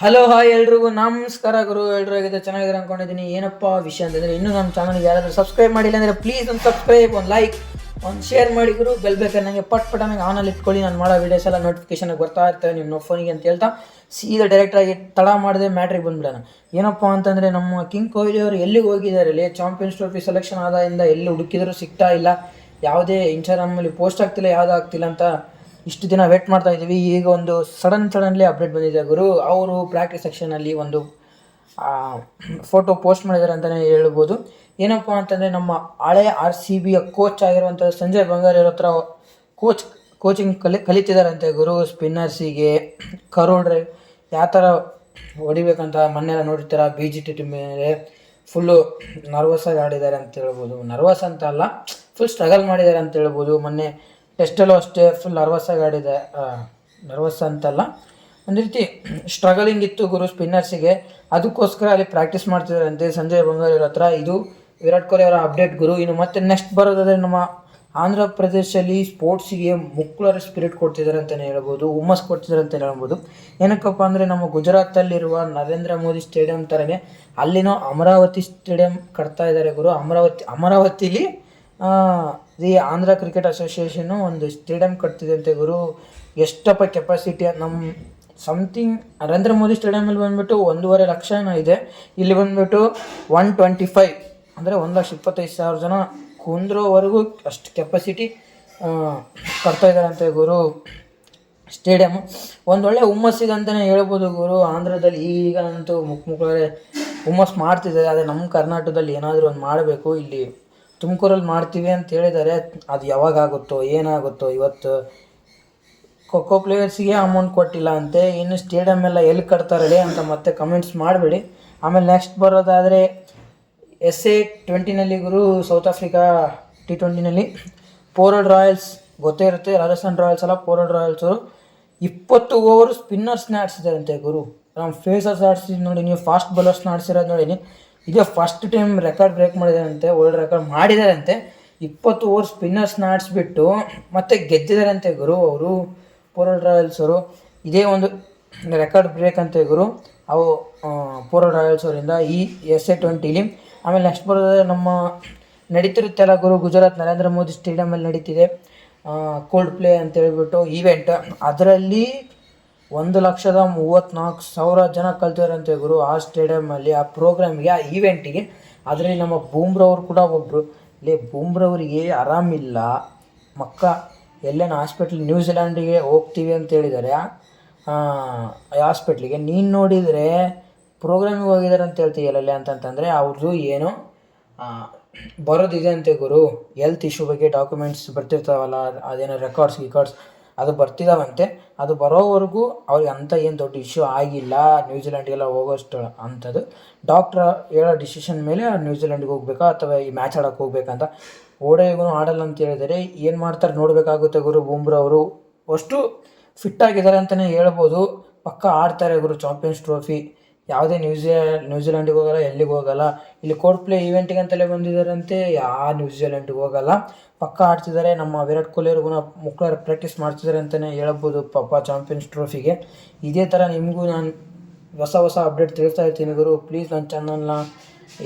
Hello hi ಎಲ್ರಿಗೂ ನಮಸ್ಕಾರ ಗುರು. ಎಲ್ಲರೂ ಹೇಗಿದೆ, ಚೆನ್ನಾಗಿದ್ದಾರೆ ಅನ್ಕೊಂಡಿದ್ದೀನಿ. ಏನಪ್ಪ ವಿಷಯ ಅಂತಂದರೆ, ಇನ್ನೂ ನಮ್ಮ ಚಾನಲ್ಗೆ ಯಾರಾದರೂ ಸಬ್ಸ್ಕ್ರೈಬ್ ಮಾಡಿಲ್ಲ ಅಂದರೆ ಪ್ಲೀಸ್ ಒಂದು ಸಬ್ಸ್ಕ್ರೈಬ್, ಒಂದು ಲೈಕ್, ಒಂದು ಶೇರ್ ಮಾಡಿ ಗುರು. ಬೆಲ್ ಬೇಕಾದ್ರೆ ನನಗೆ ಪಟ್ ನನಗೆ ಆನಲ್ಲಿ ಇಟ್ಕೊಳ್ಳಿ. ನಾನು ಮಾಡೋ ವೀಡಿಯೋಸ್ ಎಲ್ಲ ನೋಟಿಫಿಕೇಶನ್ ಬರ್ತಾ ಇರ್ತವೆ ನಿಮ್ಮ ಫೋನಿಗೆ ಅಂತ ಹೇಳ್ತಾ ಸೀದಾ ಡೈರೆಕ್ಟಾಗಿ ತಡ ಮಾಡಿದೆ ಮ್ಯಾಟ್ರಿಗೆ ಬಂದ್ಬಿಡೋಣ. ಏನಪ್ಪ ಅಂತಂದರೆ, ನಮ್ಮ ಕಿಂಗ್ ಕೊಹ್ಲಿ ಅವರು ಎಲ್ಲಿಗೆ ಹೋಗಿದ್ದಾರೆ ಅಲ್ಲಿ ಚಾಂಪಿಯನ್ಸ್ ಟ್ರೋಫಿ ಸೆಲೆಕ್ಷನ್ ಆದಾಯಿಂದ ಎಲ್ಲಿ ಹುಡುಕಿದರೂ ಸಿಗ್ತಾ ಇಲ್ಲ. ಯಾವುದೇ ಇನ್ಸ್ಟಾಗ್ರಾಮಲ್ಲಿ ಪೋಸ್ಟ್ ಆಗ್ತಿಲ್ಲ, ಯಾವುದೂ ಆಗ್ತಿಲ್ಲ ಅಂತ ಇಷ್ಟು ದಿನ ವೇಟ್ ಮಾಡ್ತಾ ಇದ್ದೀವಿ. ಈಗ ಒಂದು ಸಡನ್ಲಿ ಅಪ್ಡೇಟ್ ಬಂದಿದೆ ಗುರು. ಅವರು ಪ್ರಾಕ್ಟೀಸ್ ಸೆಕ್ಷನಲ್ಲಿ ಒಂದು ಫೋಟೋ ಪೋಸ್ಟ್ ಮಾಡಿದ್ದಾರೆ ಅಂತಲೇ ಹೇಳ್ಬೋದು. ಏನಪ್ಪ ಅಂತಂದರೆ, ನಮ್ಮ ಹಳೆ RCBಯ ಕೋಚ್ ಆಗಿರುವಂಥ ಸಂಜಯ್ ಬಂಗಾರ್ ಹತ್ರ ಕೋಚಿಂಗ್ ಕಲಿತಿದ್ದಾರಂತೆ ಗುರು. ಸ್ಪಿನ್ನರ್ಸಿಗೆ ಕರೋಡ್ರೆ ಯಾವ ಥರ ಹೊಡಿಬೇಕಂತ ಮೊನ್ನೆಲ್ಲ ನೋಡಿರ್ತಾರೆ. BGT ಮೇಲೆ ಫುಲ್ಲು ನರ್ವಸ್ಸಾಗಿ ಆಡಿದ್ದಾರೆ ಅಂತ ಹೇಳ್ಬೋದು. ನರ್ವಸ್ ಅಂತ ಅಲ್ಲ, ಫುಲ್ ಸ್ಟ್ರಗಲ್ ಮಾಡಿದ್ದಾರೆ ಅಂತ ಹೇಳ್ಬೋದು. ಮೊನ್ನೆ ಟೆಸ್ಟಲ್ಲೂ ಅಷ್ಟೇ ಫುಲ್ ನರ್ವಸ್ ಅಂತಲ್ಲ, ಒಂದು ರೀತಿ ಸ್ಟ್ರಗಲಿಂಗ್ ಇತ್ತು ಗುರು ಸ್ಪಿನ್ನರ್ಸಿಗೆ. ಅದಕ್ಕೋಸ್ಕರ ಅಲ್ಲಿ ಪ್ರಾಕ್ಟೀಸ್ ಮಾಡ್ತಿದ್ದಾರಂತೆ ಸಂಜಯ್ ಬಂಗಾರ್ ಹತ್ರ. ಇದು ವಿರಾಟ್ ಕೊಹ್ಲಿ ಅವರ ಅಪ್ಡೇಟ್ ಗುರು. ಇನ್ನು ಮತ್ತೆ ನೆಕ್ಸ್ಟ್ ಬರೋದಾದರೆ, ನಮ್ಮ ಆಂಧ್ರ ಪ್ರದೇಶದಲ್ಲಿ ಸ್ಪೋರ್ಟ್ಸಿಗೆ ಮುಕ್ಲರ್ ಸ್ಪಿರಿಟ್ ಕೊಡ್ತಿದ್ದಾರೆ ಅಂತಲೇ ಹೇಳ್ಬೋದು, ಹುಮ್ಮಸ್ ಕೊಡ್ತಿದ್ದಾರೆ ಅಂತಲೇ ಹೇಳ್ಬೋದು. ಏನಕ್ಕಪ್ಪ ಅಂದರೆ, ನಮ್ಮ ಗುಜರಾತಲ್ಲಿರುವ ನರೇಂದ್ರ ಮೋದಿ ಸ್ಟೇಡಿಯಂ ಥರನೇ ಅಲ್ಲಿನೂ ಅಮರಾವತಿ ಸ್ಟೇಡಿಯಂ ಕಟ್ತಾ ಇದ್ದಾರೆ ಗುರು. ಅಮರಾವತಿಲಿ ಈ ಆಂಧ್ರ ಕ್ರಿಕೆಟ್ ಅಸೋಸಿಯೇಷನ್ನು ಒಂದು ಸ್ಟೇಡಿಯಂ ಕಟ್ತಿದೆ ಅಂತೆ ಗುರು. ಎಷ್ಟಪ್ಪ ಕೆಪಾಸಿಟಿ, ನಮ್ಮ ಸಮಥಿಂಗ್ ನರೇಂದ್ರ ಮೋದಿ ಸ್ಟೇಡಿಯಮಲ್ಲಿ ಬಂದುಬಿಟ್ಟು 1.5 ಲಕ್ಷ ಇದೆ. ಇಲ್ಲಿ ಬಂದುಬಿಟ್ಟು 125 ಅಂದರೆ 1,25,000 ಜನ ಕುಂದ್ರೋವರೆಗೂ ಅಷ್ಟು ಕೆಪಾಸಿಟಿ ಕಟ್ತಾ ಇದ್ದಾರಂತೆ ಗುರು ಸ್ಟೇಡಿಯಮ್ಮು. ಒಂದೊಳ್ಳೆ ಹುಮ್ಮಸ್ಸಿದೆ ಅಂತಲೇ ಹೇಳ್ಬೋದು ಗುರು. ಆಂಧ್ರದಲ್ಲಿ ಈಗ ಅಂತೂ ಮುಖ್ಯರೇ ಹುಮ್ಮಸ್ ಮಾಡ್ತಿದ್ದಾರೆ. ಆದರೆ ನಮ್ಮ ಕರ್ನಾಟಕದಲ್ಲಿ ಏನಾದರೂ ಒಂದು ಮಾಡಬೇಕು. ಇಲ್ಲಿ ತುಮಕೂರಲ್ಲಿ ಮಾಡ್ತೀವಿ ಅಂತ ಹೇಳಿದ್ದಾರೆ. ಅದು ಯಾವಾಗ ಆಗುತ್ತೋ ಏನಾಗುತ್ತೋ. ಇವತ್ತು ಖೋಖೋ ಪ್ಲೇಯರ್ಸಿಗೆ ಅಮೌಂಟ್ ಕೊಟ್ಟಿಲ್ಲ ಅಂತೆ. ಇನ್ನು ಸ್ಟೇಡಿಯಮ್ ಎಲ್ಲ ಎಲ್ಲಿ ಕಟ್ತಾರಡೆ ಅಂತ ಮತ್ತೆ ಕಮೆಂಟ್ಸ್ ಮಾಡಬೇಡಿ. ಆಮೇಲೆ ನೆಕ್ಸ್ಟ್ ಬರೋದಾದರೆ SA20ನಲ್ಲಿ ಗುರು, ಸೌತ್ ಆಫ್ರಿಕಾ T20ನಲ್ಲಿ ಪೋರ್ಟ್ ರಾಯಲ್ಸ್ ಗೊತ್ತೇ ಇರುತ್ತೆ. ರಾಜಸ್ಥಾನ್ ರಾಯಲ್ಸ್ ಅಲ್ಲ, ಪೋರ್ಟ್ ರಾಯಲ್ಸ್ ಅವರು 20 ಓವರ್ ಸ್ಪಿನ್ನರ್ಸ್ನ ಆಡಿಸಿದಾರಂತೆ ಗುರು. ನಮ್ಮ ಫೇಸರ್ಸ್ ಆಡಿಸಿದ್ದು ನೋಡಿ ನೀವು, ಫಾಸ್ಟ್ ಬೌಲರ್ಸ್ನ ಆಡಿಸಿರೋದು ನೋಡಿನಿ. ಇದೇ ಫಸ್ಟ್ ಟೈಮ್ ರೆಕಾರ್ಡ್ ಬ್ರೇಕ್ ಮಾಡಿದಾರಂತೆ, ವರ್ಲ್ಡ್ ರೆಕಾರ್ಡ್ ಮಾಡಿದಾರಂತೆ. 20 ಓವರ್ ಸ್ಪಿನ್ನರ್ಸ್ನ ಆಡಿಸ್ಬಿಟ್ಟು ಮತ್ತೆ ಗೆದ್ದಿದ್ದಾರಂತೆ ಗುರು ಅವರು, ಪೋರ್ಟ್ ರಾಯಲ್ಸ್ ಅವರು. ಇದೇ ಒಂದು ರೆಕಾರ್ಡ್ ಬ್ರೇಕ್ ಅಂತೆ ಗುರು ಅವು ಪೋರ್ಟ್ ರಾಯಲ್ಸ್ ಅವರಿಂದ ಈ SA20ಲಿ. ಆಮೇಲೆ ನೆಕ್ಸ್ಟ್ ಬರೋದಾದರೆ, ನಮ್ಮ ನಡೀತಿರುತ್ತೆಲ್ಲ ಗುರು, ಗುಜರಾತ್ ನರೇಂದ್ರ ಮೋದಿ ಸ್ಟೇಡಿಯಮಲ್ಲಿ ನಡೀತಿದೆ ಕೋಲ್ಡ್ ಪ್ಲೇ ಅಂತ ಹೇಳ್ಬಿಟ್ಟು ಈವೆಂಟ್. ಅದರಲ್ಲಿ 1,34,000 ಜನ ಕಲ್ತಿದಾರಂತೆ ಗುರು ಆ ಸ್ಟೇಡಿಯಮಲ್ಲಿ, ಆ ಪ್ರೋಗ್ರಾಮಿಗೆ, ಆ ಈವೆಂಟಿಗೆ. ಅದರಲ್ಲಿ ನಮ್ಮ ಬೂಮ್ರಾ ಅವರು ಕೂಡ ಒಬ್ಬರು. ಬೂಮ್ರಾ ಅವರಿಗೆ ಆರಾಮಿಲ್ಲ, ಎಲ್ಲೇನು ಹಾಸ್ಪಿಟ್ಲ್ ನ್ಯೂಜಿಲ್ಯಾಂಡಿಗೆ ಹೋಗ್ತೀವಿ ಅಂತ ಹೇಳಿದ್ದಾರೆ. ಹಾಸ್ಪಿಟ್ಲಿಗೆ ನೀನು ನೋಡಿದರೆ ಪ್ರೋಗ್ರಾಮಿಗೆ ಹೋಗಿದ್ದಾರೆ ಅಂತ ಹೇಳ್ತೀಯಲ್ಲ ಅಂತಂತಂದರೆ, ಅವ್ರದ್ದು ಏನೋ ಬರೋದಿದೆ ಅಂತೆ ಗುರು. ಹೆಲ್ತ್ ಇಶ್ಯೂ ಬಗ್ಗೆ ಡಾಕ್ಯುಮೆಂಟ್ಸ್ ಬರ್ತಿರ್ತಾವಲ್ಲ, ಅದೇನೋ ರೆಕಾರ್ಡ್ಸ್ ಅದು ಬರ್ತಿದ್ದಾವಂತೆ. ಅದು ಬರೋವರೆಗೂ ಅವ್ರಿಗೆ ಅಂಥ ಏನು ದೊಡ್ಡ ಇಶ್ಯೂ ಆಗಿಲ್ಲ, ನ್ಯೂಜಿಲ್ಯಾಂಡ್ಗೆಲ್ಲ ಹೋಗೋಷ್ಟು ಅಂಥದ್ದು. ಡಾಕ್ಟ್ರ್ ಹೇಳೋ ಡಿಸಿಷನ್ ಮೇಲೆ ನ್ಯೂಜಿಲ್ಯಾಂಡ್ಗೆ ಹೋಗ್ಬೇಕಾ ಅಥವಾ ಈ ಮ್ಯಾಚ್ ಆಡೋಕ್ಕೆ ಹೋಗ್ಬೇಕಂತ. ಓಡೆಗೂ ಆಡಲ್ಲ ಅಂತ ಹೇಳಿದರೆ ಏನು ಮಾಡ್ತಾರೆ ನೋಡಬೇಕಾಗುತ್ತೆ ಗುರು. ಬೂಮ್ರಾ ಅವರು ಅಷ್ಟು ಫಿಟ್ಟಾಗಿದ್ದಾರೆ ಅಂತಲೇ ಹೇಳ್ಬೋದು. ಪಕ್ಕ ಆಡ್ತಾರೆ ಗುರು ಚಾಂಪಿಯನ್ಸ್ ಟ್ರೋಫಿ. ಯಾವುದೇ ನ್ಯೂಜಿಲ್ಯಾಂಡಿಗೆ ಹೋಗಲ್ಲ, ಎಲ್ಲಿಗೆ ಹೋಗಲ್ಲ. ಇಲ್ಲಿ ಕೋರ್ಟ್ ಪ್ಲೇ ಈವೆಂಟಿಗೆ ಅಂತಲೇ ಬಂದಿದ್ದಾರಂತೆ, ನ್ಯೂಜಿಲ್ಯಾಂಡಿಗೆ ಹೋಗಲ್ಲ. ಪಕ್ಕ ಆಡ್ತಿದ್ದಾರೆ. ನಮ್ಮ ವಿರಾಟ್ ಕೊಹ್ಲಿ ಅವ್ರಿಗೂ ಮುಕ್ಳರ ಪ್ರಾಕ್ಟೀಸ್ ಮಾಡ್ತಿದ್ದಾರೆ ಅಂತಲೇ ಹೇಳ್ಬೋದು ಪಾಪ ಚಾಂಪಿಯನ್ಸ್ ಟ್ರೋಫಿಗೆ. ಇದೇ ಥರ ನಿಮಗೂ ನಾನು ಹೊಸ ಅಪ್ಡೇಟ್ ತಿಳಿಸ್ತಾ ಇರ್ತೀನಿ ಗುರು. ಪ್ಲೀಸ್ ನನ್ನ ಚಾನಲ್ನ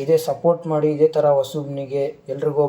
ಇದೇ ಸಪೋರ್ಟ್ ಮಾಡಿ. ಇದೇ ಥರ ಹೊಸಬ್ನಿಗೆ ಎಲ್ರಿಗೂ